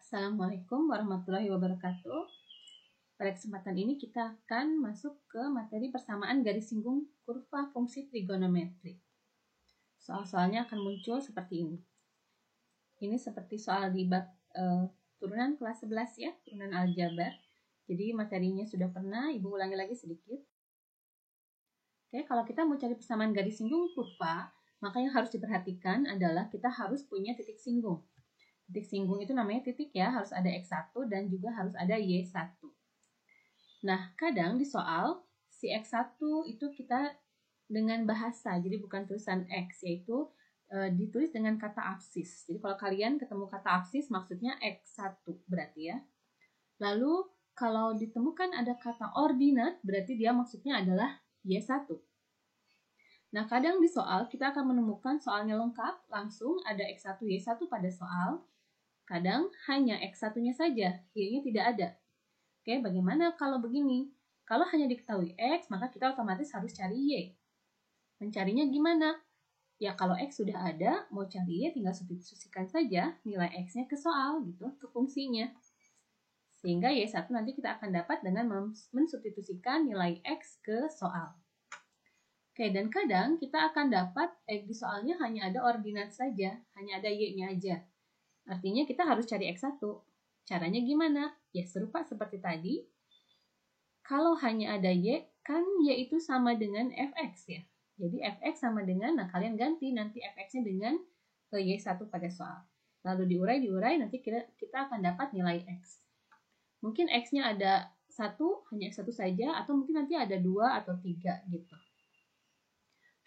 Assalamualaikum warahmatullahi wabarakatuh. Pada kesempatan ini kita akan masuk ke materi persamaan garis singgung kurva fungsi trigonometri. Soal-soalnya akan muncul seperti ini. Ini seperti soal di bab turunan kelas 11 ya, turunan aljabar. Jadi materinya sudah pernah, Ibu ulangi lagi sedikit. Oke, kalau kita mau cari persamaan garis singgung kurva, maka yang harus diperhatikan adalah kita harus punya titik singgung. Titik singgung itu namanya titik ya, harus ada X1 dan juga harus ada Y1. Nah, kadang di soal, si X1 itu kita dengan bahasa, jadi bukan tulisan X, yaitu ditulis dengan kata absis. Jadi kalau kalian ketemu kata absis, maksudnya X1 berarti ya. Lalu, kalau ditemukan ada kata ordinat, berarti dia maksudnya adalah Y1. Nah, kadang di soal, kita akan menemukan soalnya lengkap, langsung ada X1, Y1 pada soal. Kadang hanya X1-nya saja, Y-nya tidak ada. Oke, bagaimana kalau begini? Kalau hanya diketahui X, maka kita otomatis harus cari Y. Mencarinya gimana? Ya, kalau X sudah ada, mau cari Y tinggal substitusikan saja nilai X-nya ke soal, gitu, ke fungsinya. Sehingga Y1 nanti kita akan dapat dengan mensubstitusikan nilai X ke soal. Oke, dan kadang kita akan dapat di soalnya hanya ada ordinat saja, hanya ada Y-nya aja. Artinya kita harus cari X1. Caranya gimana? Ya serupa seperti tadi. Kalau hanya ada Y, kan Y itu sama dengan Fx ya. Jadi Fx sama dengan, nah kalian ganti nanti Fx-nya dengan Y1 pada soal. Lalu diurai, nanti kita akan dapat nilai X. Mungkin X-nya ada 1, hanya X1 saja, atau mungkin nanti ada 2 atau 3 gitu.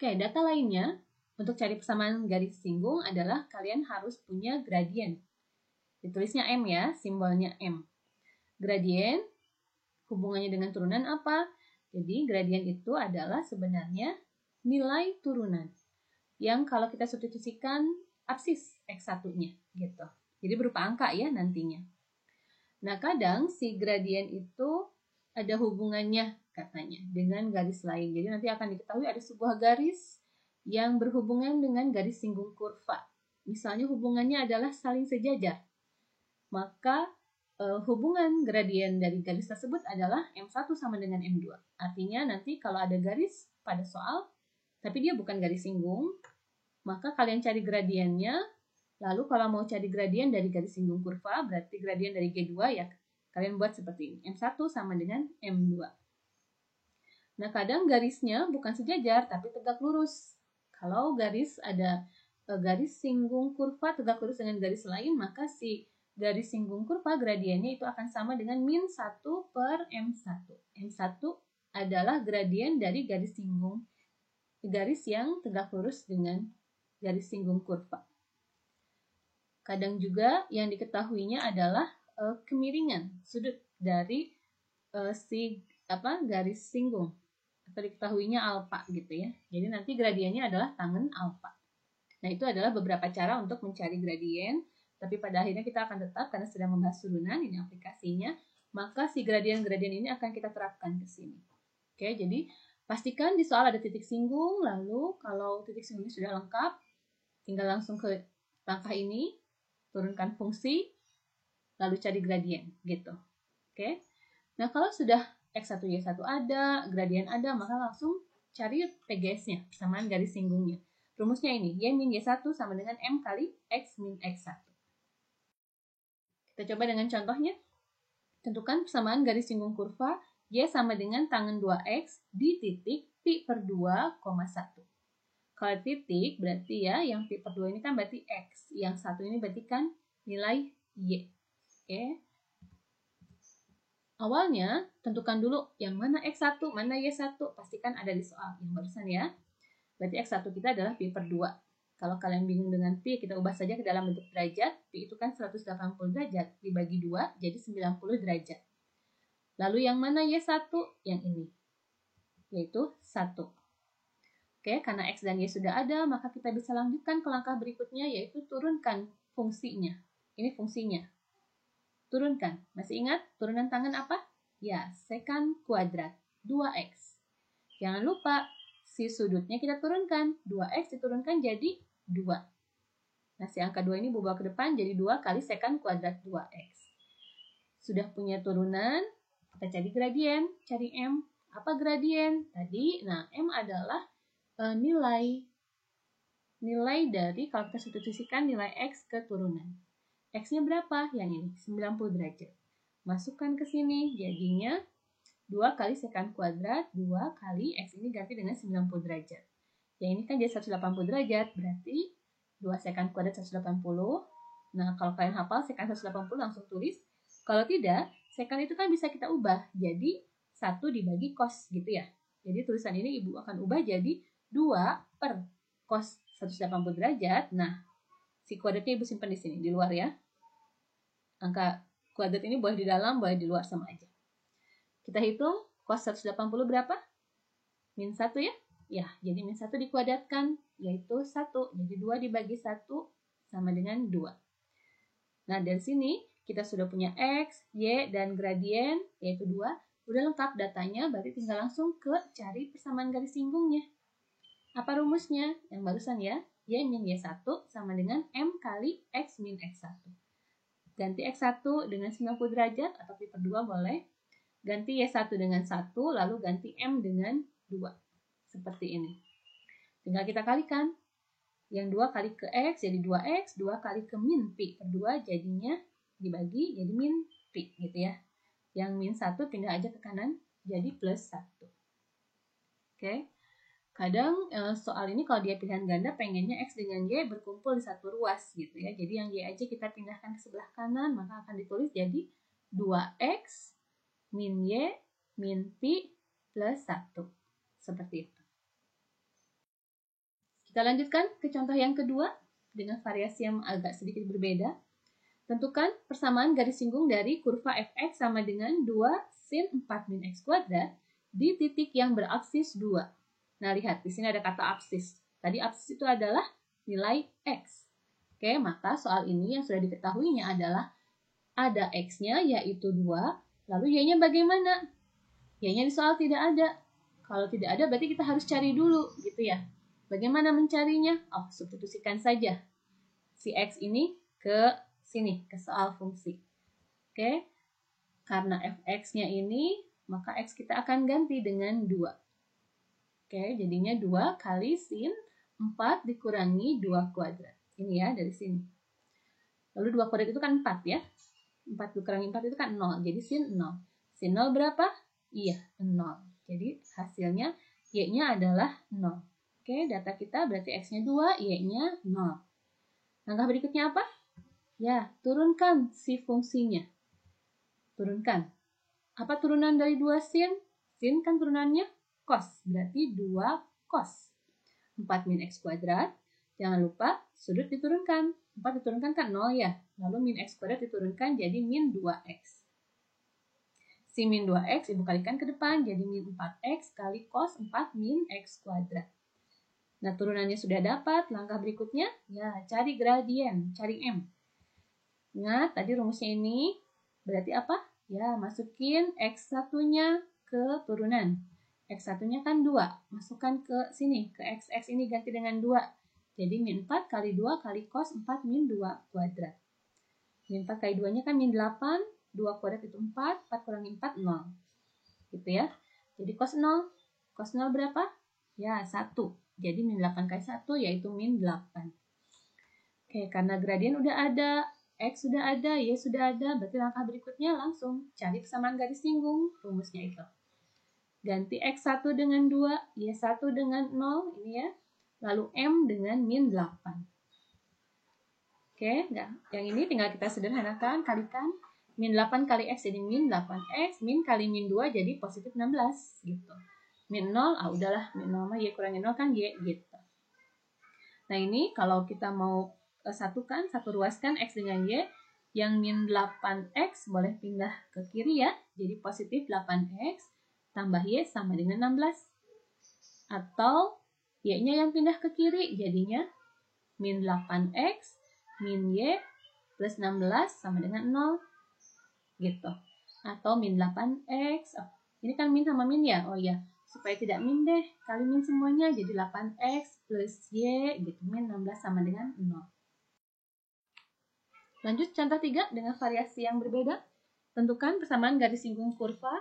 Oke, data lainnya. Untuk cari persamaan garis singgung adalah kalian harus punya gradien. Ditulisnya M ya, simbolnya M. Gradien, hubungannya dengan turunan apa? Jadi gradien itu adalah sebenarnya nilai turunan. Yang kalau kita substitusikan absis X1-nya gitu. Jadi berupa angka ya nantinya. Nah kadang si gradien itu ada hubungannya katanya dengan garis lain. Jadi nanti akan diketahui ada sebuah garis yang berhubungan dengan garis singgung kurva. Misalnya hubungannya adalah saling sejajar. Maka hubungan gradien dari garis tersebut adalah M1 sama dengan M2. Artinya nanti kalau ada garis pada soal, tapi dia bukan garis singgung, maka kalian cari gradiennya. Lalu kalau mau cari gradien dari garis singgung kurva, berarti gradien dari G2 ya, kalian buat seperti ini. M1 sama dengan M2. Nah kadang garisnya bukan sejajar, tapi tegak lurus. Kalau garis ada garis singgung kurva tegak lurus dengan garis lain, maka si garis singgung kurva gradiennya itu akan sama dengan min 1 per M1. M1 adalah gradien dari garis singgung, garis yang tegak lurus dengan garis singgung kurva. Kadang juga yang diketahuinya adalah kemiringan sudut dari garis singgung. Atau diketahuinya alfa gitu ya. Jadi nanti gradiennya adalah tangen alfa. Nah itu adalah beberapa cara untuk mencari gradien. Tapi pada akhirnya kita akan tetap, karena sedang membahas turunan, ini aplikasinya, maka si gradien-gradien ini akan kita terapkan ke sini. Oke, jadi pastikan di soal ada titik singgung, lalu kalau titik singgungnya sudah lengkap, tinggal langsung ke langkah ini, turunkan fungsi, lalu cari gradien, gitu. Oke, nah kalau sudah X1, Y1 ada, gradien ada, maka langsung cari PGS-nya, persamaan garis singgungnya. Rumusnya ini, Y min Y1 sama dengan M kali X min X1. Kita coba dengan contohnya. Tentukan persamaan garis singgung kurva Y sama dengan tangen 2X di titik pi per 2,1. Kalau titik berarti ya, yang pi per 2 ini kan berarti X. Yang 1 ini berarti kan nilai Y. Oke. Awalnya, tentukan dulu yang mana X1, mana Y1. Pastikan ada di soal yang barusan ya. Berarti X1 kita adalah pi per 2. Kalau kalian bingung dengan pi, kita ubah saja ke dalam bentuk derajat. Pi itu kan 180 derajat, dibagi 2, jadi 90 derajat. Lalu yang mana Y1? Yang ini, yaitu 1. Oke, karena X dan Y sudah ada, maka kita bisa lanjutkan ke langkah berikutnya, yaitu turunkan fungsinya. Ini fungsinya. Turunkan. Masih ingat turunan tangen apa? Ya, sekant kuadrat 2X. Jangan lupa, si sudutnya kita turunkan. 2X diturunkan jadi 2. Nah, si angka 2 ini bawa ke depan jadi 2 kali sekant kuadrat 2x. Sudah punya turunan, kita cari gradien, cari M. Apa gradien? Tadi, nah M adalah nilai dari, kalau kita substitusikan nilai X ke turunan. X-nya berapa? Yang ini, 90 derajat. Masukkan ke sini, jadinya 2 kali sekant kuadrat, 2 kali X ini ganti dengan 90 derajat. Yang ini kan jadi 180 derajat, berarti 2 sekant kuadrat 180. Nah, kalau kalian hafal sekant 180 langsung tulis. Kalau tidak, sekant itu kan bisa kita ubah jadi 1 dibagi cos gitu ya. Jadi tulisan ini Ibu akan ubah jadi 2 per cos 180 derajat. Nah, si kuadratnya Ibu simpan di sini, di luar ya. Angka kuadrat ini boleh di dalam, boleh di luar, sama aja. Kita hitung cos 180 berapa? Min 1 ya? Ya, jadi min 1 dikuadratkan, yaitu 1. Jadi 2 dibagi 1 sama dengan 2. Nah, dari sini kita sudah punya X, Y, dan gradien, yaitu 2. Udah lengkap datanya, berarti tinggal langsung ke cari persamaan garis singgungnya. Apa rumusnya? Yang barusan ya, Y min Y1 sama dengan M kali X min X1. Ganti X1 dengan 90 derajat, atau pi per 2 boleh. Ganti Y1 dengan 1, lalu ganti M dengan 2. Seperti ini. Tinggal kita kalikan. Yang 2 kali ke X jadi 2X, 2 kali ke min pi per 2 jadinya dibagi jadi min pi gitu ya. Yang min 1 pindah aja ke kanan jadi plus 1. Oke. Kadang soal ini kalau dia pilihan ganda pengennya X dengan Y berkumpul di satu ruas gitu ya. Jadi yang Y aja kita pindahkan ke sebelah kanan, maka akan ditulis jadi 2X min Y min pi plus 1. Seperti itu. Kita lanjutkan ke contoh yang kedua dengan variasi yang agak sedikit berbeda. Tentukan persamaan garis singgung dari kurva fx sama dengan 2 sin 4 min x kuadrat di titik yang berabsis 2. Nah, lihat di sini ada kata absis. Tadi absis itu adalah nilai x. Oke, maka soal ini yang sudah diketahuinya adalah ada x-nya yaitu 2, lalu y-nya bagaimana? Y-nya di soal tidak ada. Kalau tidak ada berarti kita harus cari dulu gitu ya. Bagaimana mencarinya? Oh, substitusikan saja si X ini ke sini, ke soal fungsi. Oke, karena Fx-nya ini, maka X kita akan ganti dengan 2. Oke, jadinya 2 kali sin 4 dikurangi 2 kuadrat. Ini ya, dari sini. Lalu 2 kuadrat itu kan 4 ya. 4 dikurangi 4 itu kan 0, jadi sin 0. Sin 0 berapa? Iya, 0. Jadi hasilnya Y-nya adalah 0. Oke, data kita berarti X-nya 2, Y-nya 0. Langkah berikutnya apa? Ya, turunkan si fungsinya. Turunkan. Apa turunan dari 2 sin? Sin kan turunannya cos, berarti 2 cos. 4 min X kuadrat. Jangan lupa sudut diturunkan. 4 diturunkan kan 0 ya. Lalu min X kuadrat diturunkan jadi min 2X. Si min 2X Ibu kalikan ke depan jadi min 4X kali cos 4 min X kuadrat. Nah, turunannya sudah dapat. Langkah berikutnya, ya cari gradien, cari M. Ingat, tadi rumusnya ini berarti apa? Ya, masukin X1-nya ke turunan. X1-nya kan 2. Masukkan ke sini, ke X ini ganti dengan 2. Jadi min 4 kali 2 kali cos 4 min 2 kuadrat. Min 4 kali 2-nya kan min 8. 2 kuadrat itu 4. 4 kurangi 4, 0. Gitu ya. Jadi cos 0. Cos 0 berapa? Ya, 1. Jadi min 8 kali 1 yaitu min 8. Oke, karena gradien udah ada, X sudah ada, Y sudah ada, berarti langkah berikutnya langsung cari persamaan garis singgung, rumusnya itu. Ganti X1 dengan 2, Y1 dengan 0, ini ya. Lalu M dengan min 8. Oke, yang ini tinggal kita sederhanakan, kalikan. Min 8 kali X jadi min 8X, min kali min 2 jadi positif 16, gitu. Min 0, udahlah, min 0 mah Y kurangi 0 kan Y, gitu. Nah, ini kalau kita mau satukan, satu ruaskan X dengan Y, yang min 8X boleh pindah ke kiri ya, jadi positif 8X tambah Y sama dengan 16. Atau Y-nya yang pindah ke kiri, jadinya min 8X min Y plus 16 sama dengan 0. Gitu. Atau min 8X, ini kan min sama min ya, oh ya, supaya tidak min deh, kali min semuanya jadi 8X plus Y, gitu, min 16 sama dengan 0. Lanjut contoh 3 dengan variasi yang berbeda. Tentukan persamaan garis singgung kurva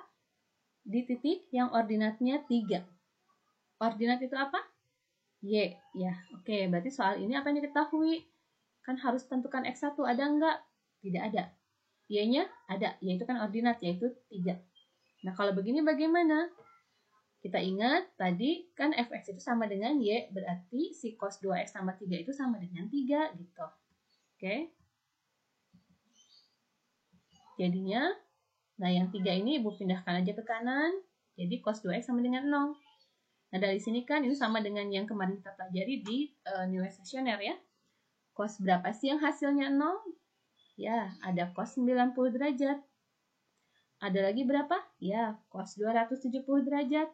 di titik yang ordinatnya 3. Ordinat itu apa? Y. Ya, oke. Berarti soal ini apa yang diketahui? Kan harus tentukan X1. Ada enggak? Tidak ada. Y-nya ada. Y itu kan ordinat, yaitu 3. Nah, kalau begini bagaimana? Kita ingat tadi kan fx itu sama dengan y, berarti si cos 2x tambah 3 itu sama dengan 3 gitu. Oke. Jadinya, nah yang 3 ini Ibu pindahkan aja ke kanan, jadi cos 2x sama dengan 0. Nah, dari sini kan ini sama dengan yang kemarin kita pelajari di nilai stasioner ya. Cos berapa sih yang hasilnya 0? Ya, ada cos 90 derajat. Ada lagi berapa? Ya, cos 270 derajat.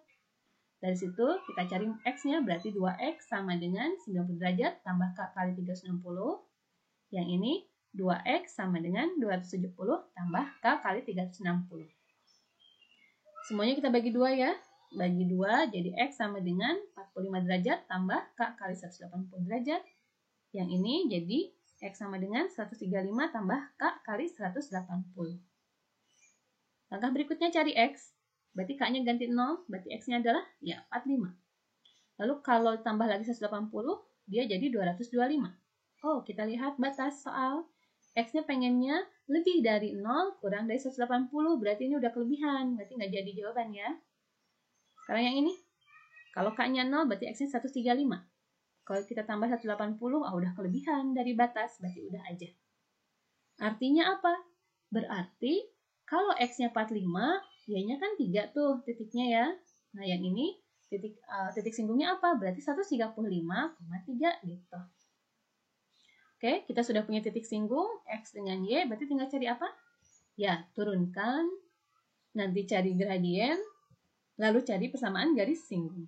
Dari situ kita cari X-nya, berarti 2X sama dengan 90 derajat tambah K kali 360. Yang ini 2X sama dengan 270 tambah K kali 360. Semuanya kita bagi 2 ya. Bagi 2 jadi X sama dengan 45 derajat tambah K kali 180 derajat. Yang ini jadi X sama dengan 135 tambah K kali 180. Langkah berikutnya cari X. Berarti K-nya ganti 0, berarti X-nya adalah ya 45. Lalu kalau tambah lagi 180, dia jadi 225. Oh, kita lihat batas soal. X-nya pengennya lebih dari 0 kurang dari 180, berarti ini udah kelebihan, berarti nggak jadi jawaban ya. Sekarang yang ini, kalau K-nya 0, berarti X-nya 135. Kalau kita tambah 180, udah kelebihan dari batas, berarti udah aja. Artinya apa? Berarti kalau X-nya 45, Y-nya kan 3 tuh titiknya ya. Nah, yang ini titik singgungnya apa? Berarti 135,3 gitu. Oke, kita sudah punya titik singgung X dengan Y, berarti tinggal cari apa? Ya, turunkan, nanti cari gradien, lalu cari persamaan garis singgung.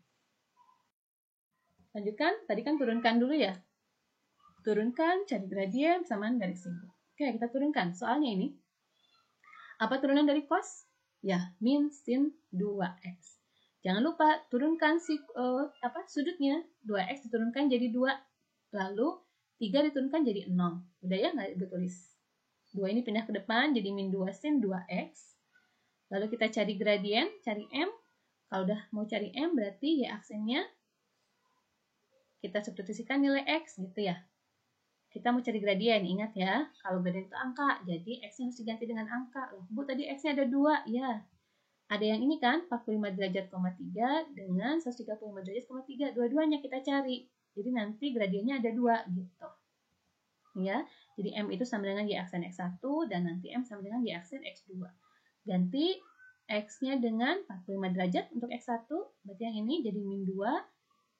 Lanjutkan, tadi kan turunkan dulu ya. Turunkan, cari gradien, persamaan garis singgung. Oke, kita turunkan. Soalnya ini, apa turunan dari cos? Ya, min sin 2x. Jangan lupa turunkan sudutnya. 2x diturunkan jadi 2. Lalu 3 diturunkan jadi 0. Udah ya, nggak Ibu tulis. 2 ini pindah ke depan jadi min 2 sin 2x. Lalu kita cari gradien, cari m. Kalau udah mau cari m berarti y aksennya kita substitusikan nilai x gitu ya. Kita mau cari gradien, ingat ya, kalau gradien itu angka, jadi X-nya harus diganti dengan angka. Loh, Bu, tadi X-nya ada 2, ya. Ada yang ini kan, 45 derajat, 3 dengan 135 derajat, 3. Dua-duanya kita cari. Jadi nanti gradiennya ada 2, gitu. Ya, jadi M itu sama dengan Y aksen X1, dan nanti M sama dengan Y aksen X2. Ganti X-nya dengan 45 derajat untuk X1, berarti yang ini jadi min 2,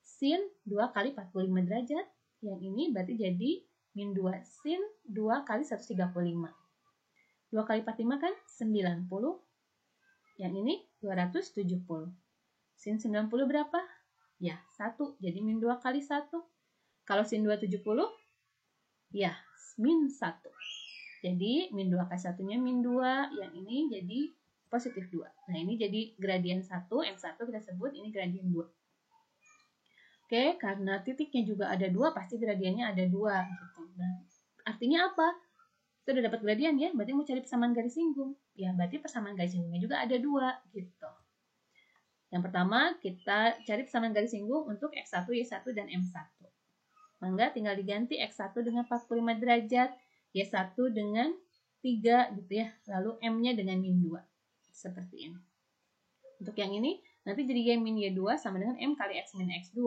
sin 2 kali 45 derajat. Yang ini berarti jadi min 2 sin 2 kali 135. 2 kali 45 kan 90. Yang ini 270. Sin 90 berapa? Ya, 1. Jadi min 2 kali 1. Kalau sin 270, ya, min 1. Jadi min 2 kali 1-nya min 2. Yang ini jadi positif 2. Nah, ini jadi gradien 1. M1 kita sebut ini gradien 2. Oke, karena titiknya juga ada 2, pasti gradiennya ada 2. Gitu. Nah, artinya apa? Kita udah dapat gradien ya, berarti mau cari persamaan garis singgung. Ya, berarti persamaan garis singgungnya juga ada 2. Gitu. Yang pertama, kita cari persamaan garis singgung untuk X1, Y1, dan M1. Mangga tinggal diganti X1 dengan 45 derajat, Y1 dengan 3 gitu ya. Lalu M-nya dengan min 2. Seperti ini. Untuk yang ini, nanti jadi Y min Y2 sama dengan M kali X min X2.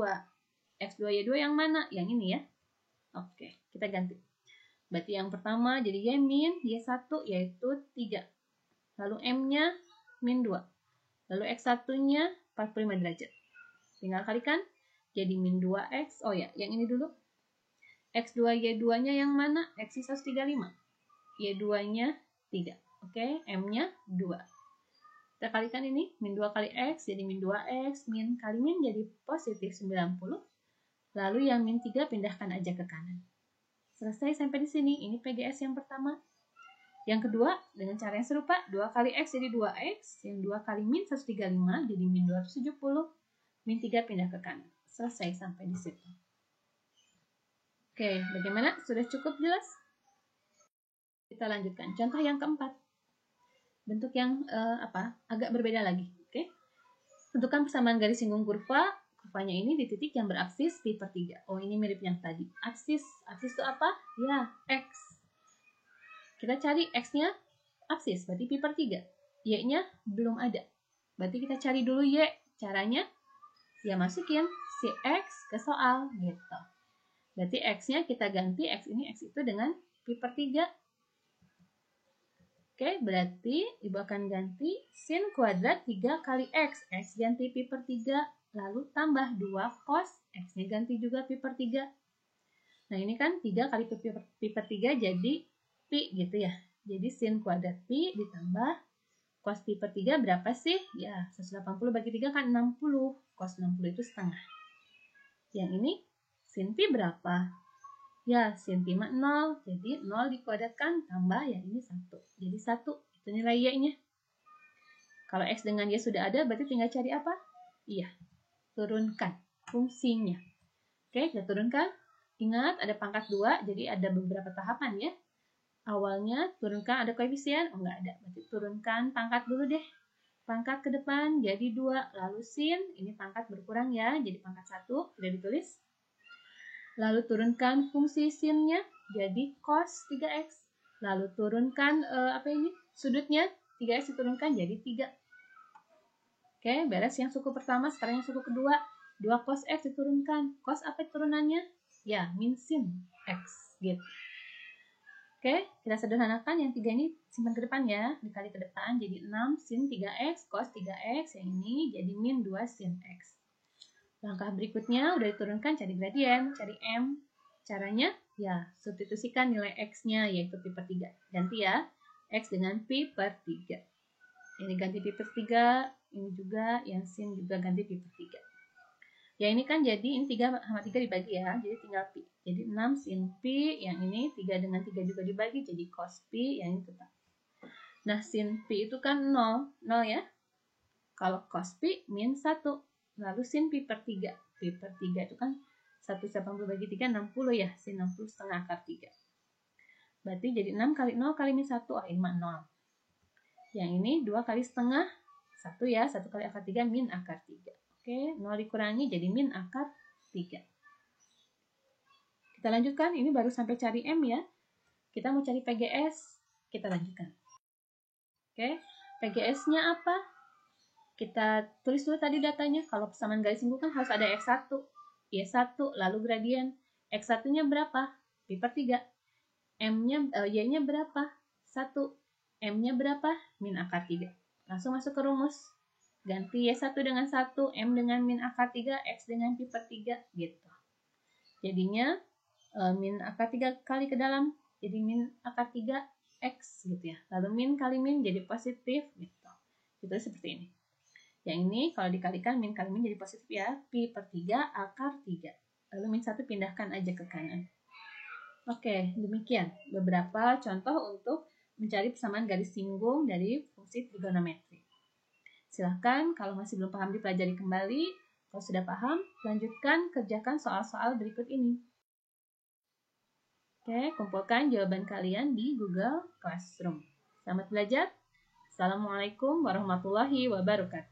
X2 Y2 yang mana? Yang ini ya. Oke, kita ganti. Berarti yang pertama jadi Y min Y1 yaitu 3. Lalu M-nya min 2. Lalu X1-nya 45 derajat. Tinggal kalikan. Jadi min 2X. Oh ya, yang ini dulu. X2 Y2-nya yang mana? X 135. Y2-nya 3. Oke, M-nya 2. Kita kalikan ini. Min 2 kali X jadi min 2X. Min kali min jadi positif 90. Lalu yang min 3 pindahkan aja ke kanan. Selesai sampai di sini. Ini PGS yang pertama. Yang kedua, dengan cara yang serupa, 2 kali X jadi 2X. Yang 2 kali min 135 jadi min 270. Min 3 pindah ke kanan. Selesai sampai di situ. Oke, bagaimana? Sudah cukup jelas? Kita lanjutkan. Contoh yang keempat. Bentuk yang agak berbeda lagi. Oke. Tentukan persamaan garis singgung kurva. Kurvanya ini di titik yang beraksis pi/3. Oh, ini mirip yang tadi. Aksis itu apa? Ya, X. Kita cari X-nya aksis, berarti pi/3. Y-nya belum ada. Berarti kita cari dulu Y. Caranya, ya masukin si X ke soal, gitu. Berarti X-nya kita ganti, X itu dengan pi/3. Oke, berarti Ibu akan ganti sin kuadrat 3 kali X. X ganti pi/3, lalu tambah 2 cos. X-nya ganti juga pi/3. Nah, ini kan 3 kali pi/3 jadi pi gitu ya. Jadi sin kuadrat pi ditambah cos pi/3 berapa sih? Ya, 180 bagi 3 kan 60. Cos 60 itu setengah. Yang ini sin pi berapa? Ya, sin pi 0, jadi 0 dikuadratkan tambah yang ini 1. Jadi 1, itu nilai Y-nya. Kalau X dengan Y sudah ada, berarti tinggal cari apa? Iya, turunkan fungsinya. Oke, kita turunkan. Ingat, ada pangkat 2, jadi ada beberapa tahapan ya. Awalnya turunkan ada koefisien, oh enggak ada. Berarti turunkan pangkat dulu deh. Pangkat ke depan jadi 2, lalu sin, ini pangkat berkurang ya, jadi pangkat 1, sudah ditulis. Lalu turunkan fungsi sinnya jadi cos 3x. Lalu turunkan sudutnya 3x diturunkan jadi 3. Oke, beres yang suku pertama, sekarang yang suku kedua. 2 cos x diturunkan. Cos apa turunannya? Ya, min sin x gitu. Oke, kita sederhanakan yang 3 ini simpan ke depan ya, dikali ke depan jadi 6 sin 3x cos 3x, yang ini jadi min 2 sin x. Langkah berikutnya udah diturunkan, cari gradien, cari M. Caranya ya substitusikan nilai X-nya yaitu pi/3. Ganti ya, X dengan pi/3. Ini ganti pi/3, ini juga yang sin juga ganti pi/3. Ya ini kan jadi ini 3 sama 3 dibagi ya, jadi tinggal pi. Jadi 6 sin pi, yang ini 3 dengan 3 juga dibagi jadi cos pi, yang ini tetap. Nah, sin pi itu kan 0 ya. Kalau cos pi min 1. Lalu sin pi/3. Pi/3 itu kan 180 bagi 3, 60 ya. Sin 60 setengah akar 3. Berarti jadi 6 kali 0 kali min 1. Oh, ini 0. Yang ini 2 kali setengah. 1 ya. 1 kali akar 3 min akar 3. Oke, 0 dikurangi jadi min akar 3. Kita lanjutkan. Ini baru sampai cari M ya. Kita mau cari PGS. Kita lanjutkan. Oke, PGS-nya apa? Kita tulis dulu tadi datanya. Kalau persamaan garis singgung kan harus ada X1, Y1, lalu gradien. X1-nya berapa? pi/3. Y-nya berapa? 1. M-nya berapa? Min akar 3. Langsung masuk ke rumus. Ganti Y1 dengan 1, M dengan min akar 3, X dengan pi/3 gitu. Jadinya min akar 3 kali ke dalam. Jadi min akar 3 X gitu ya. Lalu min kali min jadi positif gitu. Itu seperti ini. Yang ini kalau dikalikan min kali min jadi positif ya. Pi/3 akar 3. Lalu min 1 pindahkan aja ke kanan. Oke, demikian beberapa contoh untuk mencari persamaan garis singgung dari fungsi trigonometri. Silahkan kalau masih belum paham dipelajari kembali. Kalau sudah paham, lanjutkan kerjakan soal-soal berikut ini. Oke, kumpulkan jawaban kalian di Google Classroom. Selamat belajar. Assalamualaikum warahmatullahi wabarakatuh.